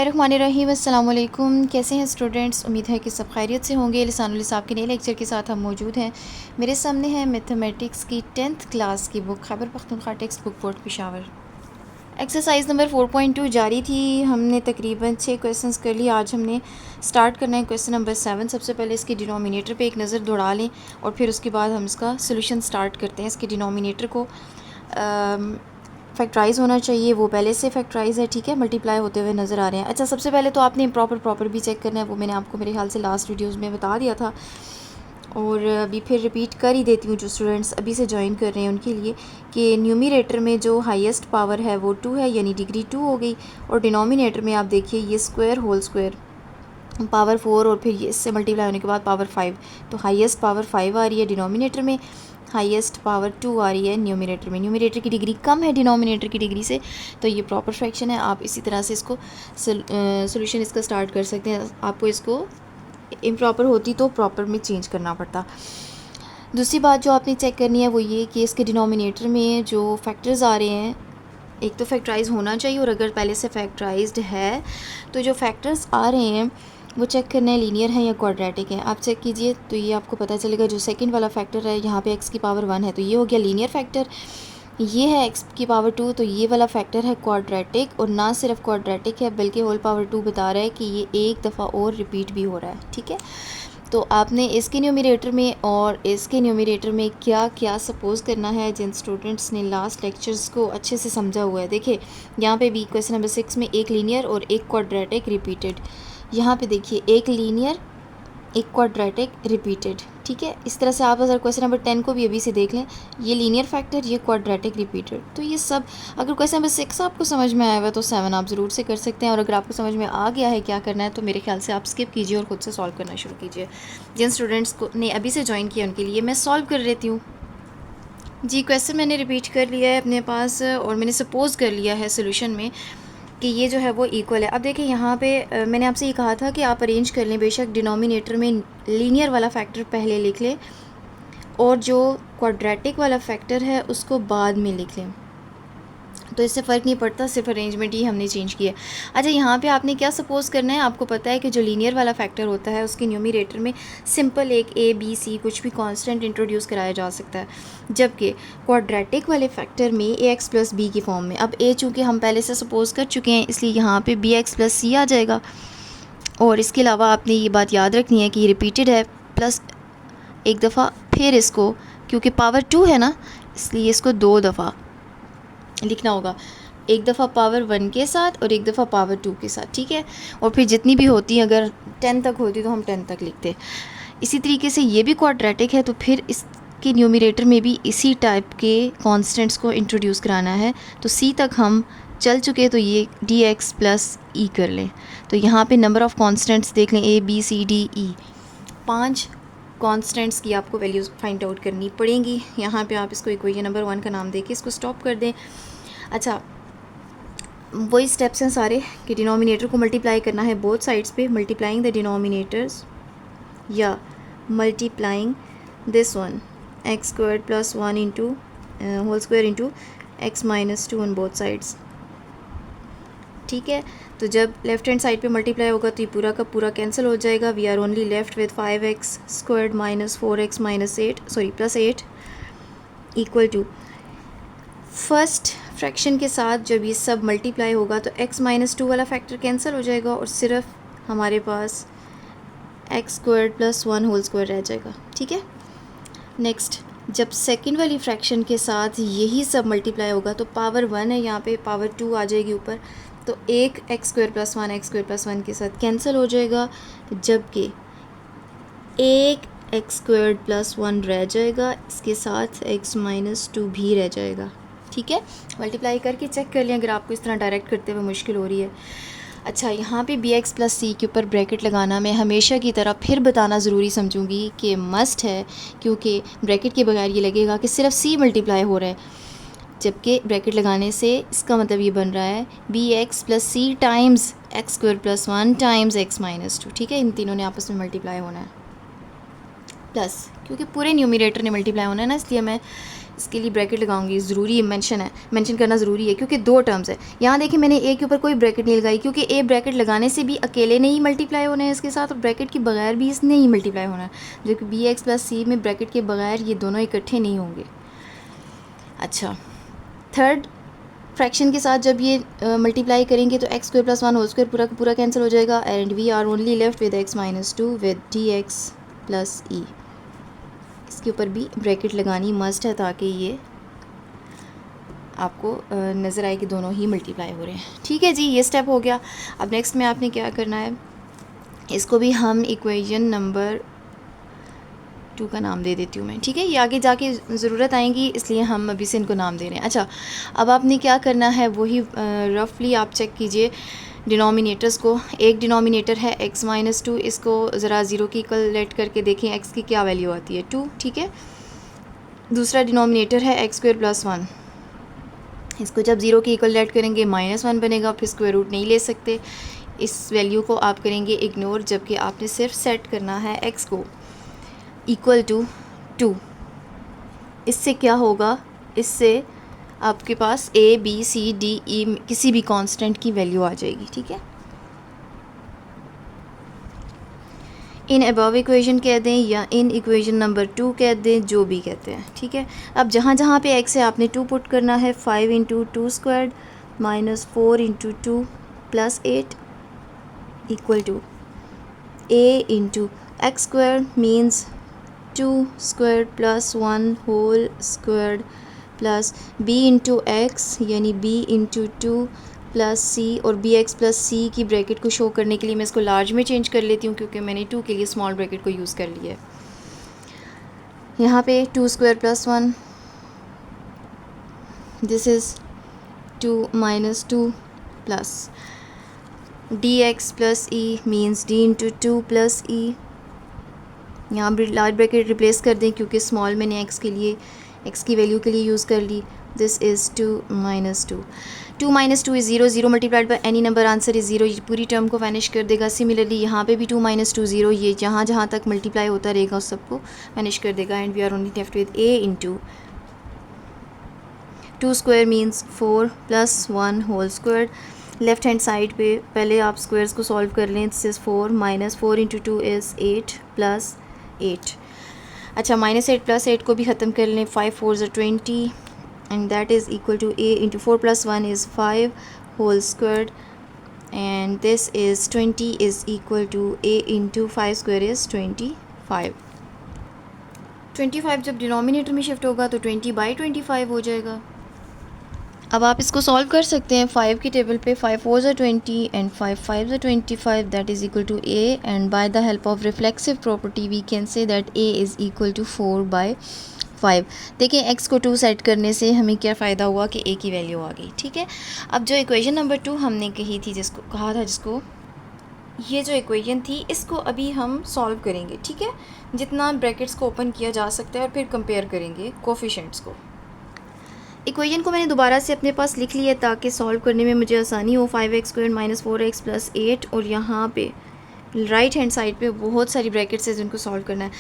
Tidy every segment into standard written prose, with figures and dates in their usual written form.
बिस्मिल्लाहिर्रहमानिर्रहीम। अस्सलाम वालेकुम। कैसे हैं स्टूडेंट्स? उम्मीद है कि सब खैरियत से होंगे। लिसानुल हिसाब के नए लेक्चर के साथ हम मौजूद हैं। मेरे सामने है मैथमेटिक्स की 10th क्लास की book Khyber Pakhtunkhwa text book board Peshawar. Exercise number 4.2 जारी थी। हमने तकरीबन 6 क्वेश्चंस कर लिए। आज हमने स्टार्ट करना है क्वेश्चन नंबर 7। सबसे पहले इसके डिनोमिनेटर पे एक नज़र दौड़ा लें और फिर उसके बाद हम इसका सोल्यूशन स्टार्ट करते हैं। इसके डिनोमिनेटर को फैक्टराइज़ होना चाहिए, वो पहले से फैक्टराइज़ है, ठीक है, मल्टीप्लाई होते हुए नज़र आ रहे हैं। अच्छा, सबसे पहले तो आपने प्रॉपर भी चेक करना है, वो मैंने आपको मेरे ख्याल से लास्ट वीडियोस में बता दिया था और अभी फिर रिपीट कर ही देती हूँ जो स्टूडेंट्स अभी से ज्वाइन कर रहे हैं उनके लिए, कि न्यूमरेटर में जो हाईएस्ट पावर है वो 2 है, यानी डिग्री 2 हो गई। और डिनोमिनेटर में आप देखिए ये स्क्वायर होल स्क्वायर पावर 4 और फिर ये इससे मल्टीप्लाई होने के बाद पावर 5, तो हाईएस्ट पावर 5 आ रही है डिनोमिनेटर में, हाईएस्ट पावर 2 आ रही है न्यूमरेटर में। न्यूमरेटर की डिग्री कम है डिनोमिनेटर की डिग्री से, तो ये प्रॉपर फ्रैक्शन है। आप इसी तरह से इसको सोल्यूशन इसका स्टार्ट कर सकते हैं। आपको इसको इम्प्रॉपर होती तो प्रॉपर में चेंज करना पड़ता। दूसरी बात जो आपने चेक करनी है वो ये कि इसके डिनोमिनेटर में जो फैक्टर्स आ रहे हैं, एक तो फैक्टराइज होना चाहिए, और अगर पहले से फैक्टराइज्ड है तो जो फैक्टर्स आ रहे हैं वो चेक करना है लीनियर है या क्वाड्रेटिक है। आप चेक कीजिए तो ये आपको पता चलेगा। जो सेकंड वाला फैक्टर है यहाँ पे x की पावर 1 है, तो ये हो गया लीनियर फैक्टर। ये है x की पावर 2, तो ये वाला फैक्टर है क्वाड्रेटिक, और ना सिर्फ क्वाड्रेटिक है बल्कि होल पावर 2 बता रहा है कि ये एक दफ़ा और रिपीट भी हो रहा है, ठीक है। तो आपने इसके न्यूमरेटर में और इसके न्यूमरेटर में क्या क्या सपोज़ करना है, जिन स्टूडेंट्स ने लास्ट लेक्चर्स को अच्छे से समझा हुआ है। देखिए यहाँ पे भी क्वेश्चन नंबर 6 में एक लीनियर और एक क्वाड्रेटिक रिपीटेड। यहाँ पे देखिए एक लीनियर एक क्वाड्रेटिक रिपीटेड, ठीक है। इस तरह से आप अगर क्वेश्चन नंबर 10 को भी अभी से देख लें, ये लीनियर फैक्टर, ये क्वाड्रेटिक रिपीटेड, तो ये सब अगर क्वेश्चन नंबर 6 आपको समझ में आया हुआ तो 7 आप ज़रूर से कर सकते हैं। और अगर आपको समझ में आ गया है क्या करना है तो मेरे ख्याल से आप स्किप कीजिए और ख़ुद से सॉल्व करना शुरू कीजिए। जिन स्टूडेंट्स को ने अभी से ज्वाइन किया उनके लिए मैं सॉल्व कर लेती हूँ। जी, क्वेश्चन मैंने रिपीट कर लिया है अपने पास और मैंने सपोज़ कर लिया है सोल्यूशन में कि ये जो है वो इक्वल है। अब देखिए यहाँ पे मैंने आपसे ये कहा था कि आप अरेंज कर लें, बेशक डिनोमिनेटर में लीनियर वाला फैक्टर पहले लिख लें और जो क्वाड्रेटिक वाला फैक्टर है उसको बाद में लिख लें, तो इससे फ़र्क नहीं पड़ता, सिर्फ अरेंजमेंट ही हमने चेंज किया। अच्छा, यहाँ पे आपने क्या सपोज़ करना है, आपको पता है कि जो लीनियर वाला फैक्टर होता है उसके न्यूमरेटर में सिंपल एक a b c कुछ भी कांस्टेंट इंट्रोड्यूस कराया जा सकता है, जबकि क्वाड्रेटिक वाले फैक्टर में ax प्लस b की फॉर्म में। अब a चूँकि हम पहले से सपोज़ कर चुके हैं इसलिए यहाँ पर bx प्लस c आ जाएगा। और इसके अलावा आपने ये बात याद रखनी है कि ये रिपीटेड है, प्लस एक दफ़ा फिर इसको, क्योंकि पावर 2 है ना इसलिए इसको 2 दफ़ा लिखना होगा, एक दफ़ा पावर 1 के साथ और एक दफ़ा पावर 2 के साथ, ठीक है। और फिर जितनी भी होती अगर 10 तक होती तो हम 10 तक लिखते। इसी तरीके से ये भी क्वाड्रेटिक है तो फिर इसके न्यूमरेटर में भी इसी टाइप के कांस्टेंट्स को इंट्रोड्यूस कराना है। तो सी तक हम चल चुके, तो ये dx प्लस ई कर लें। तो यहाँ पे नंबर ऑफ़ कांस्टेंट्स देख लें, a b c d e, 5 constants की आपको वैल्यूज़ फाइंड आउट करनी पड़ेंगी। यहाँ पे आप इसको इक्वेशन नंबर 1 का नाम देके इसको स्टॉप कर दें। अच्छा, वही स्टेप्स हैं सारे कि डिनोमिनेटर को मल्टीप्लाई करना है बोथ साइड्स पे, मल्टीप्लाइंग द डिनोमिनेटर्स या multiplying this one x square plus 1 into whole square into x minus 2 on both sides, ठीक है। तो जब लेफ्ट हैंड साइड पे मल्टीप्लाई होगा तो ये पूरा का पूरा कैंसिल हो जाएगा। We are only left with 5x squared minus 4x minus 8 plus 8 equal to, first fraction के साथ जब ये सब मल्टीप्लाई होगा तो x माइनस 2 वाला फैक्टर कैंसिल हो जाएगा और सिर्फ हमारे पास x squared plus 1 whole square रह जाएगा, ठीक है। नेक्स्ट, जब सेकंड वाली फ्रैक्शन के साथ यही सब मल्टीप्लाई होगा तो पावर 1 है, यहाँ पे पावर 2 आ जाएगी ऊपर, तो एक एक्स स्क्वायर प्लस 1 के साथ कैंसिल हो जाएगा, जबकि एक एक्स स्क्वायर प्लस 1 रह जाएगा, इसके साथ x माइनस 2 भी रह जाएगा, ठीक है। मल्टीप्लाई करके चेक कर लें अगर आपको इस तरह डायरेक्ट करते हुए मुश्किल हो रही है। अच्छा, यहाँ पे bx प्लस c के ऊपर ब्रैकेट लगाना मैं हमेशा की तरह फिर बताना ज़रूरी समझूंगी कि मस्ट है, क्योंकि ब्रैकेट के बगैर ये लगेगा कि सिर्फ c मल्टीप्लाई हो रहा है, जबकि ब्रैकेट लगाने से इसका मतलब ये बन रहा है bx plus C times X square plus 1 times x minus 2, ठीक है। इन तीनों ने आपस में मल्टीप्लाई होना है, प्लस क्योंकि पूरे न्यूमरेटर ने मल्टीप्लाई होना है ना, इसलिए मैं इसके लिए ब्रैकेट लगाऊंगी। ज़रूरी मेंशन करना ज़रूरी है क्योंकि दो टर्म्स है। यहाँ देखिए मैंने ए के ऊपर कोई ब्रैकेट नहीं लगाई क्योंकि ए ब्रैकेट लगाने से भी अकेले नहीं मल्टीप्लाई होना है इसके साथ, और ब्रैकेट के बगैर भी इसने ही मल्टीप्लाई होना है, जबकि बी एक्स प्लस सी में ब्रैकेट के बगैर ये दोनों इकट्ठे नहीं होंगे। अच्छा, थर्ड फ्रैक्शन के साथ जब ये मल्टीप्लाई करेंगे तो X square plus one whole square पूरा पूरा कैंसिल हो जाएगा, and we are only left with X minus two with D X plus E. इसके ऊपर भी ब्रैकेट लगानी मस्ट है ताकि ये आपको नज़र आए कि दोनों ही मल्टीप्लाई हो रहे हैं। ठीक है जी, ये स्टेप हो गया। अब नेक्स्ट में आपने क्या करना है, इसको भी हम इक्वेशन नंबर 2 का नाम दे देती हूँ मैं। ठीक है, ये आगे जाके ज़रूरत आएंगी इसलिए हम अभी से इनको नाम दे रहे हैं। अच्छा, अब आपने क्या करना है वही रफली आप चेक कीजिए डिनोमिनेटर्स को। एक डिनोमिनेटर है x माइनस टू, इसको ज़रा ज़ीरो की कैलकुलेट करके देखें x की क्या वैल्यू आती है 2। ठीक है, दूसरा डिनोमिनेटर है एक्स स्क्वायर प्लस वन, इसको जब ज़ीरो की कैलकुलेट करेंगे -1 बनेगा, फिर स्क्वायर रूट नहीं ले सकते, इस वैल्यू को आप करेंगे इग्नोर, जबकि आपने सिर्फ सेट करना है x को इक्वल टू 2। इससे क्या होगा, इससे आपके पास a b c d e किसी भी कांस्टेंट की वैल्यू आ जाएगी। ठीक है, इन अबव इक्वेशन कह दें या इन इक्वेशन नंबर 2 कह दें, जो भी कहते हैं। ठीक है, अब जहाँ जहाँ पे x है आपने 2 पुट करना है। 5 into two square minus 4 into two plus 8 equal to a into x square means 2 square plus 1 whole square plus b into x यानी b इंटू 2 प्लस सी, और बी एक्स प्लस सी की bracket को show करने के लिए मैं इसको large में चेंज कर लेती हूँ क्योंकि मैंने 2 के लिए स्मॉल ब्रैकेट को यूज़ कर लिया है। यहाँ पे 2 square plus 1, this is 2 minus 2 plus D X plus E means D into 2 plus E. यहाँ लार्ज ब्रैकेट रिप्लेस कर दें क्योंकि स्मॉल मैंने एक्स के लिए एक्स की वैल्यू के लिए यूज़ कर ली। This is 2 minus 2, 2 minus 2 is 0, 0 multiplied by any number answer is 0, ये पूरी टर्म को वैनिश कर देगा। सिमिलरली यहाँ पे भी 2 माइनस 2 0, ये जहाँ जहाँ तक मल्टीप्लाई होता रहेगा उस सबको वैनिश कर देगा, and we are only left with a into 2 square means 4 plus 1 whole square. Left hand side पे पहले आप स्क्वायर्स को सॉल्व कर लें। This is 4 minus 4 into 2 is 8 plus 8। अच्छा, -8 प्लस 8 को भी ख़त्म कर लें। 5 4 ज़ 20 and that is equal to a into 4 plus 1 is 5 whole squared, and this is 20 is equal to a into 5 square is 25। 25 जब डिनोमिनेटर में शिफ्ट होगा तो 20/25 हो जाएगा। अब आप इसको सॉल्व कर सकते हैं 5 की टेबल पे। 5 4 ज़ 20 एंड 5 5 ज़ 25, that is equal to a, and by the help of reflexive property we can say that a is equal to 4/5। देखिए x को 2 सेट करने से हमें क्या फ़ायदा हुआ कि a की वैल्यू आ गई। ठीक है, अब जो इक्वेशन नंबर 2 हमने जिसको ये जो इक्वेशन थी इसको अभी हम सॉल्व करेंगे। ठीक है, जितना ब्रैकेट्स को ओपन किया जा सकता है और फिर कंपेयर करेंगे कोफिशेंट्स को। इक्वेशन को मैंने दोबारा से अपने पास लिख लिया ताकि सॉल्व करने में मुझे आसानी हो। 5x square minus 4x plus 8, और यहाँ पे राइट हैंड साइड पे बहुत सारी ब्रैकेट्स है जिनको सॉल्व करना है।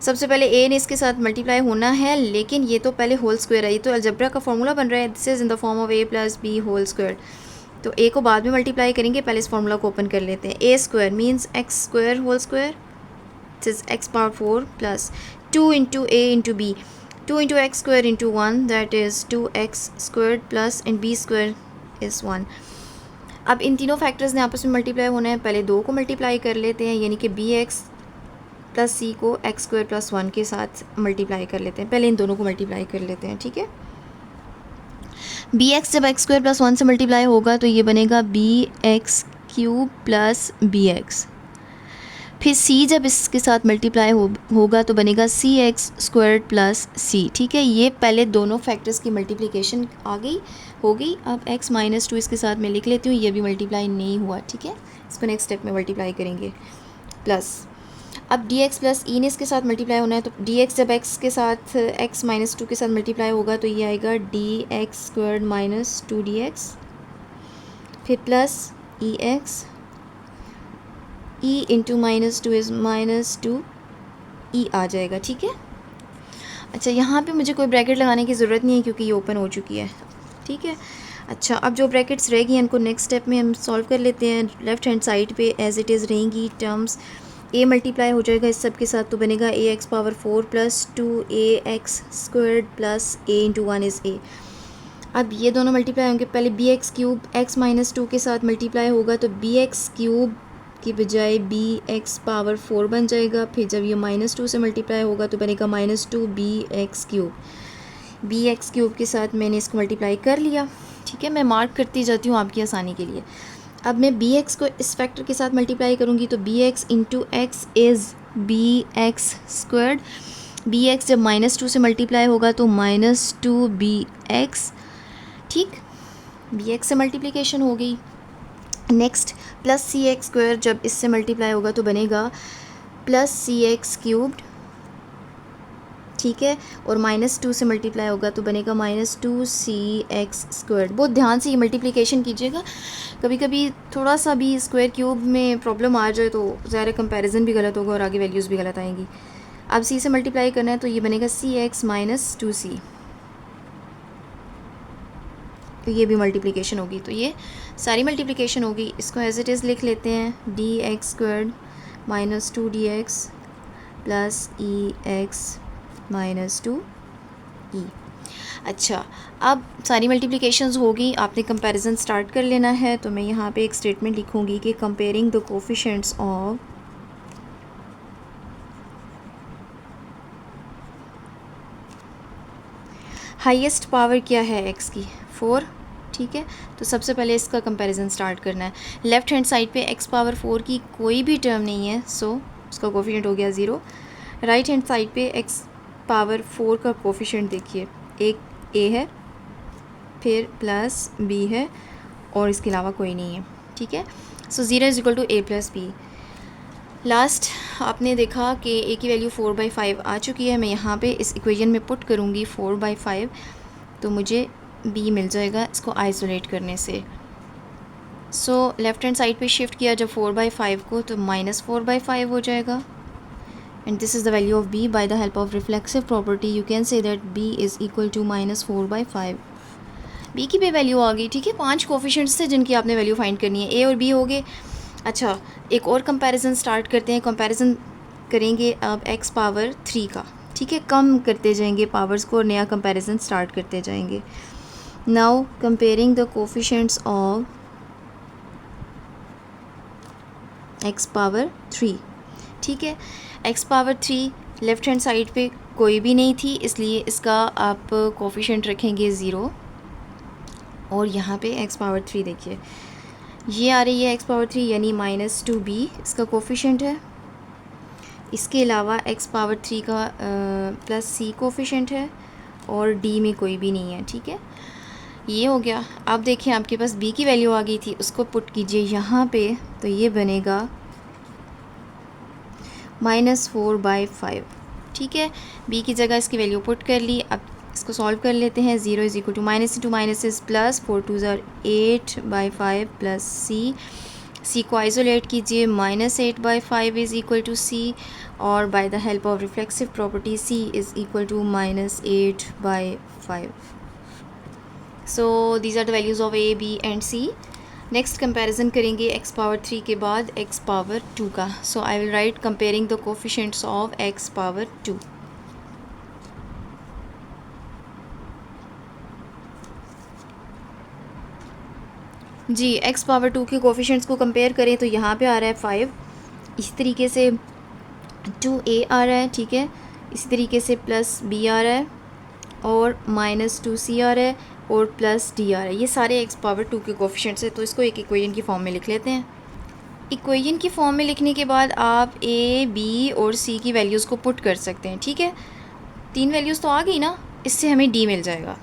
सबसे पहले a ने इसके साथ मल्टीप्लाई होना है, लेकिन ये तो पहले होल स्क्वायर है, ये तो अलजब्रा का फॉर्मूला बन रहा है। This is in the form of a plus B whole square, तो a को बाद में मल्टीप्लाई करेंगे, पहले इस फार्मूला को ओपन कर लेते हैं। a square means x square whole square, this is x power 4 plus 2 into a into b, 2 into x square into 1 that is 2x square plus and b square is 1। अब इन तीनों factors ने आपस में multiply होना है, पहले 2 को multiply कर लेते हैं, यानी कि bx प्लस c को एक्स स्क्वायर प्लस 1 के साथ मल्टीप्लाई कर लेते हैं। पहले इन दोनों को मल्टीप्लाई कर लेते हैं। ठीक है, bx जब एक्स स्क्वायर प्लस 1 से मल्टीप्लाई होगा तो ये बनेगा bx क्यूब प्लस bx, फिर c जब इसके साथ मल्टीप्लाई होगा तो बनेगा cx स्क्वायर प्लस c। ठीक है, ये पहले दोनों फैक्टर्स की मल्टीप्लिकेशन हो गई। अब x माइनस 2 इसके साथ मैं लिख लेती हूँ, ये भी मल्टीप्लाई नहीं हुआ। ठीक है, इसको नेक्स्ट स्टेप में मल्टीप्लाई करेंगे। प्लस अब dx प्लस e ने इसके साथ मल्टीप्लाई होना है, तो dx जब x के साथ x माइनस 2 के साथ मल्टीप्लाई होगा तो ये आएगा dx स्क्वायर माइनस 2dx, फिर plus ex, e into -2 is -2 e आ जाएगा। ठीक है, अच्छा, यहाँ पे मुझे कोई ब्रैकेट लगाने की ज़रूरत नहीं है क्योंकि ये ओपन हो चुकी है, ठीक है। अच्छा, अब जो ब्रैकेट्स रह गई हैं इनको नेक्स्ट स्टेप में हम सॉल्व कर लेते हैं। लेफ़्ट हैंड साइड पे एज़ इट इज़ रहेंगी टर्म्स, ए मल्टीप्लाई हो जाएगा इस सब के साथ तो बनेगा A X power 4 plus 2 A X squared plus A into 1 is A. अब ये दोनों मल्टीप्लाई होंगे, पहले B x cube X minus 2 के साथ मल्टीप्लाई होगा तो बी एक्स क्यूब की बजाय बी एक्स पावर 4 बन जाएगा। फिर जब ये -2 से मल्टीप्लाई होगा तो बनेगा -2 B x cube. B x cube के साथ मैंने इसको मल्टीप्लाई कर लिया, ठीक है। मैं मार्क करती जाती हूँ आपकी आसानी के लिए। अब मैं बी एक्स को इस फैक्टर के साथ मल्टीप्लाई करूँगी तो B x into x is B x squared. B x जब -2 से मल्टीप्लाई होगा तो -2 बी एक्स, ठीक। बी एक्स से मल्टीप्लिकेशन हो गई। Next plus C x square जब इससे मल्टीप्लाई होगा तो बनेगा प्लस सी एक्स क्यूब्ड, ठीक है। और -2 से मल्टीप्लाई होगा तो बनेगा -2 सी एक्स स्क्वायर। बहुत ध्यान से ये मल्टीप्लिकेशन कीजिएगा, कभी कभी थोड़ा सा भी स्क्वायर क्यूब में प्रॉब्लम आ जाए तो ज़ाहिर कंपैरिजन भी गलत होगा और आगे वैल्यूज़ भी गलत आएंगी। अब सी से मल्टीप्लाई करना है तो ये बनेगा सी एक्स माइनस 2c, तो ये भी मल्टीप्लिकेशन होगी। तो ये सारी मल्टीप्लिकेशन होगी। इसको एज इट इज़ लिख लेते हैं, D X squared minus 2 D X plus E X minus 2 E. अच्छा, अब सारी मल्टीप्लिकेशंस हो गई, आपने कंपैरिजन स्टार्ट कर लेना है। तो मैं यहाँ पे एक स्टेटमेंट लिखूँगी कि comparing the coefficients of highest power क्या है एक्स की, 4, ठीक है। तो सबसे पहले इसका कंपैरिजन स्टार्ट करना है। लेफ़्ट हैंड साइड पे एक्स पावर 4 की कोई भी टर्म नहीं है, सो उसका कोफिशिएंट हो गया 0। राइट हैंड साइड पे एक्स पावर 4 का कोफिशिएंट देखिए, एक ए है, फिर प्लस बी है और इसके अलावा कोई नहीं है, ठीक है। So 0 is equal to A plus B. Last आपने देखा कि ए की वैल्यू 4/5 आ चुकी है। मैं यहाँ पे इस इक्वेशन में पुट करूँगी 4/5 तो मुझे बी मिल जाएगा इसको आइसोलेट करने से। सो लेफ़्ट हैंड साइड पे शिफ्ट किया जब 4/5 को तो -4/5 हो जाएगा। And this is the value of B. By the help of reflexive property you can say that B is equal to -4/5। B की भी वैल्यू आ गई, ठीक है। 5 कोफिशिएंट्स थे जिनकी आपने वैल्यू फाइंड करनी है, ए और बी हो गए। अच्छा, एक और कंपैरिजन स्टार्ट करते हैं। कंपैरिजन करेंगे अब एक्स पावर 3 का, ठीक है। कम करते जाएंगे पावर्स को और नया कंपैरिजन स्टार्ट करते जाएंगे। Now comparing the coefficients of X power 3, ठीक है। X power 3 left hand side पे कोई भी नहीं थी, इसलिए इसका आप कोफिशिएंट रखेंगे 0। और यहाँ पे एक्स पावर 3 देखिए ये आ रही है एक्स पावर 3 यानी -2b इसका कोफिशिएंट है। इसके अलावा एक्स पावर 3 का प्लस सी कोफिशिएंट है और डी में कोई भी नहीं है, ठीक है। ये हो गया। अब देखिए आपके पास बी की वैल्यू आ गई थी, उसको पुट कीजिए यहाँ पे तो ये बनेगा -4/5, ठीक है। बी की जगह इसकी वैल्यू पुट कर ली। अब इसको सॉल्व कर लेते हैं। 0 is equal to -2 plus 4 2 8/5 plus C को आइसोलेट कीजिए, -8/5 इज़ इक्वल टू सी और by the help of reflexive property C is equal to -8/5। So these are the values of A B and C. Next comparison करेंगे X power 3 के बाद X power 2 का। So I will write comparing the coefficients of X power 2। जी, X power 2 के coefficients को compare करें तो यहाँ पे आ रहा है 5, इस तरीके से 2a आ रहा है, ठीक है। इसी तरीके से प्लस b आ रहा है और -2c आ रहा है और प्लस d आ रहा है। ये सारे एक्स पावर 2 के कोफिशिएंट्स हैं। तो इसको एक इक्वेशन की फॉर्म में लिख लेते हैं। इक्वेशन की फॉर्म में लिखने के बाद आप a, b और c की वैल्यूज़ को पुट कर सकते हैं, ठीक है। 3 वैल्यूज़ तो आ गई ना, इससे हमें d मिल जाएगा।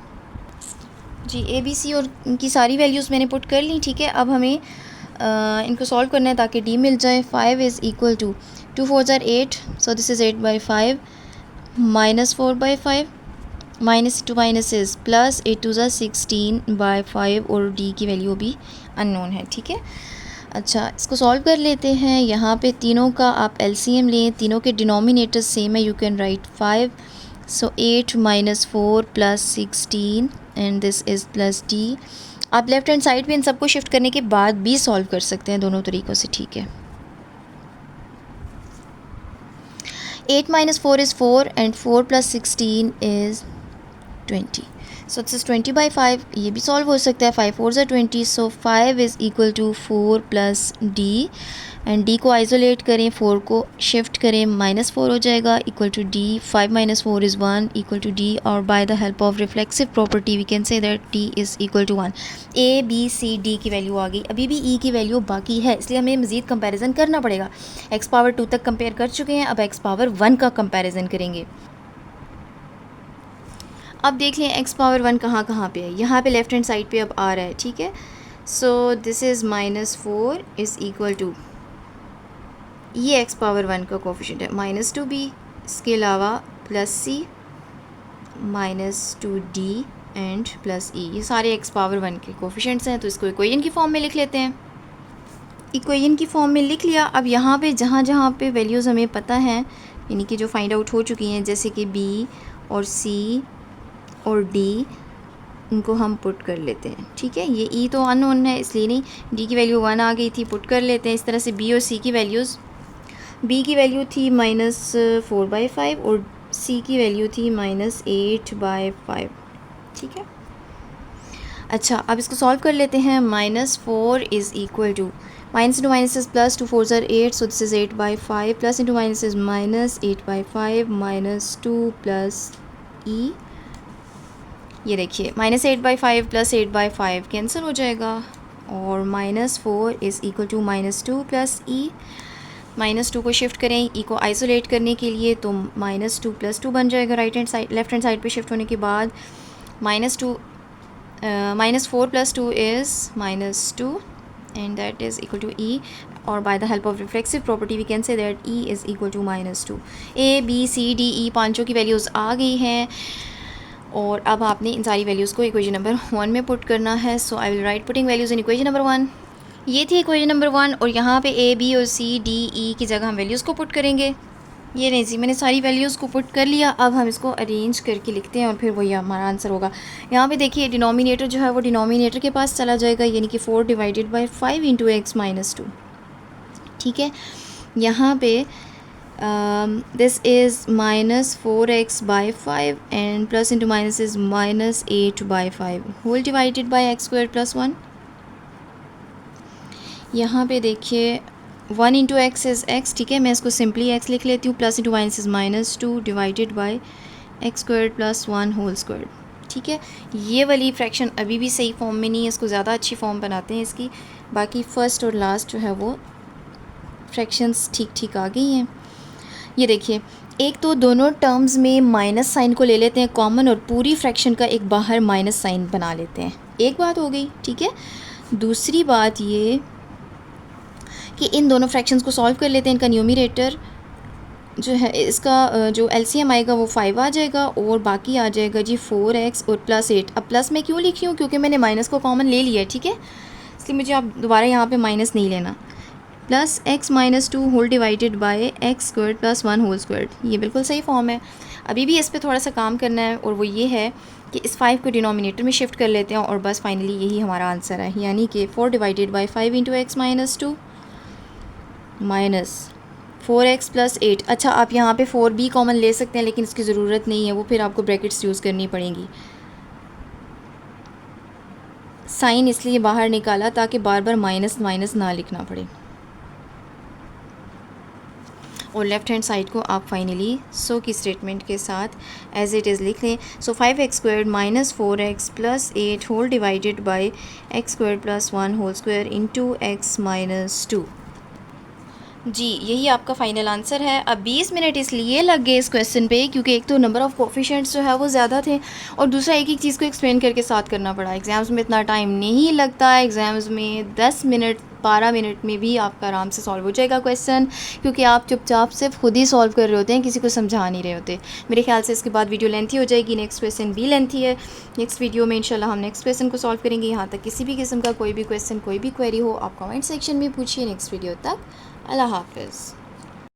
जी, ए बी सी और इनकी सारी वैल्यूज़ मैंने पुट कर ली, ठीक है। अब हमें इनको सॉल्व करना है ताकि डी मिल जाए। 5 इज़ इक्वल टू 2 4 ज़ार 8, so this is 8/5 -4/5 -2 is plus 8 2 ज़ार 16/5 और डी की वैल्यू भी अननोन है, ठीक है। अच्छा, इसको सॉल्व कर लेते हैं। यहाँ पे तीनों का आप एलसीएम लें, तीनों के डिनोमिनेटर्स सेम है। You can write 5 so 8 minus 4 plus 16 and this is plus D. आप लेफ्ट हैंड साइड पे इन सबको शिफ्ट करने के बाद भी सॉल्व कर सकते हैं दोनों तरीक़ों से, ठीक है। 8 minus 4 is 4 and 4 plus 16 is 20. So this is 20 by 5. ये भी सॉल्व हो सकता है, 5 4s are 20. So 5 is equal to 4 plus d and d को आइसोलेट करें, 4 को शिफ्ट करें, -4 हो जाएगा equal to d। 5 minus 4 is 1 equal to d, और by the help of reflexive property we can say that d is equal to 1। a b c d की वैल्यू आ गई, अभी भी e की वैल्यू बाकी है, इसलिए हमें मज़ीद कंपैरिजन करना पड़ेगा। x पावर 2 तक कंपेयर कर चुके हैं, अब x पावर 1 का कंपैरिजन करेंगे। अब देख लें x पावर 1 कहाँ पे है, यहाँ पे लेफ्ट हैंड साइड पे अब आ रहा है, ठीक है। So this is -4 is equal to, ये x पावर 1 का कोफिशिएंट है, -2b, इसके अलावा +c -2d एंड +e, ये सारे x पावर 1 के कोफिशिएंट्स हैं। तो इसको इक्वेशन की फॉर्म में लिख लेते हैं। इक्वेशन की फॉर्म में लिख लिया। अब यहाँ पे जहाँ पे वैल्यूज़ हमें पता हैं, यानी कि जो फाइंड आउट हो चुकी हैं, जैसे कि b और c और d, इनको हम पुट कर लेते हैं, ठीक है। ये e तो अननोन है इसलिए नहीं, d की वैल्यू 1 आ गई थी, पुट कर लेते हैं। इस तरह से b और c की वैल्यूज़, b की वैल्यू थी -4/5 और c की वैल्यू थी -8/5, ठीक है। अच्छा, अब इसको सॉल्व कर लेते हैं। -4 is equal to, minus into minus is plus, 2 4s are 8, so this is 8/5, plus into minus is -8/5 -2 plus e। ये देखिए -8/5 प्लस 8/5 कैंसिल हो जाएगा, और -4 is equal to -2 plus e। -2 को शिफ्ट करें e को आइसोलेट करने के लिए, तो -2 + 2 बन जाएगा right hand side, left hand side पे शिफ्ट होने के बाद। -4 + 2 is -2 and that is equal to e, और by the help of reflexive property we can say that e is equal to -2। a b c d e पांचों की values आ गई हैं, और अब आपने इन सारी वैल्यूज़ को इक्वेशन नंबर 1 में पुट करना है। So I will write putting values in equation number 1। ये थी इक्वेशन नंबर 1, और यहाँ पे a b और c d e की जगह हम वैल्यूज़ को पुट करेंगे। ये नहीं जी, मैंने सारी वैल्यूज़ को पुट कर लिया। अब हम इसको अरेंज करके लिखते हैं और फिर वही हमारा आंसर होगा। यहाँ पे देखिए डिनोमिनेटर जो है वो डिनोमिनेटर के पास चला जाएगा, यानी कि 4 डिवाइडेड बाई 5 इंटू x - 2, ठीक है। यहाँ पे this is -4x/5 and plus into minus is -8/5 whole divided by x² + 1। यहाँ पे देखिए 1 इंटू एक्स इज़ x, ठीक है, मैं इसको सिंपली x लिख लेती हूँ, plus into minus is -2 divided by x² + 1 whole square, ठीक है। ये वाली फ्रैक्शन अभी भी सही फॉर्म में नहीं है, इसको ज़्यादा अच्छी फॉर्म बनाते हैं इसकी। बाकी फ़र्स्ट और लास्ट जो है वो फ्रैक्शंस ठीक आ गई हैं। ये देखिए, एक तो दोनों टर्म्स में माइनस साइन को ले लेते हैं कॉमन, और पूरी फ्रैक्शन का एक बाहर माइनस साइन बना लेते हैं, एक बात हो गई, ठीक है। दूसरी बात ये कि इन दोनों फ्रैक्शंस को सॉल्व कर लेते हैं। इनका न्यूमरेटर जो है, इसका जो एलसीएम आएगा वो 5 आ जाएगा, और बाकी आ जाएगा जी 4x और +8। अब प्लस मैं क्यों लिखी हूँ, क्योंकि मैंने माइनस को कॉमन ले लिया है, ठीक है, इसलिए मुझे आप दोबारा यहाँ पे माइनस नहीं लेना। Plus x - 2 whole divided by x² + 1 whole square, ये बिल्कुल सही फॉर्म है। अभी भी इस पर थोड़ा सा काम करना है, और वो ये है कि इस 5 को डिनोमिनेटर में शिफ्ट कर लेते हैं, और बस फाइनली यही हमारा आंसर है, यानी कि 4 divided by 5 into x - 2 -4x + 8। अच्छा, आप यहाँ पे 4b कॉमन ले सकते हैं, लेकिन इसकी ज़रूरत नहीं है, वो फिर आपको ब्रैकेट्स यूज़ करनी पड़ेंगी। साइन इसलिए बाहर निकाला ताकि बार बार माइनस ना लिखना पड़े, और लेफ़्ट हैंड साइड को आप फाइनली सो की स्टेटमेंट के साथ एज इट इज़ लिख लें। सो 5x² - 4x + 8 whole divided by x² + 1 whole square into x - 2। जी, यही आपका फ़ाइनल आंसर है। अब 20 मिनट इसलिए लग गए इस क्वेश्चन पे क्योंकि एक तो नंबर ऑफ़ कोफिशिएंट्स जो है वो ज़्यादा थे, और दूसरा एक चीज़ को एक्सप्लेन करके साथ करना पड़ा। एग्ज़ाम्स में इतना टाइम नहीं लगता है, एग्ज़ाम्स में 10 मिनट 12 मिनट में भी आपका आराम से सॉल्व हो जाएगा क्वेश्चन, क्योंकि आप चुपचाप सिर्फ खुद ही सॉल्व कर रहे होते हैं, किसी को समझा नहीं रहे होते। मेरे ख्याल से इसके बाद वीडियो लेंथी हो जाएगी, नेक्स्ट क्वेश्चन भी लेंथी है। नेक्स्ट वीडियो में इंशाल्लाह हम नेक्स्ट क्वेश्चन को सॉल्व करेंगे। यहाँ तक किसी भी किस्म का कोई भी क्वेश्चन, कोई भी क्वेरी हो, आप कमेंट सेक्शन में पूछिए। नेक्स्ट वीडियो तक अल्लाह हाफ़िज़।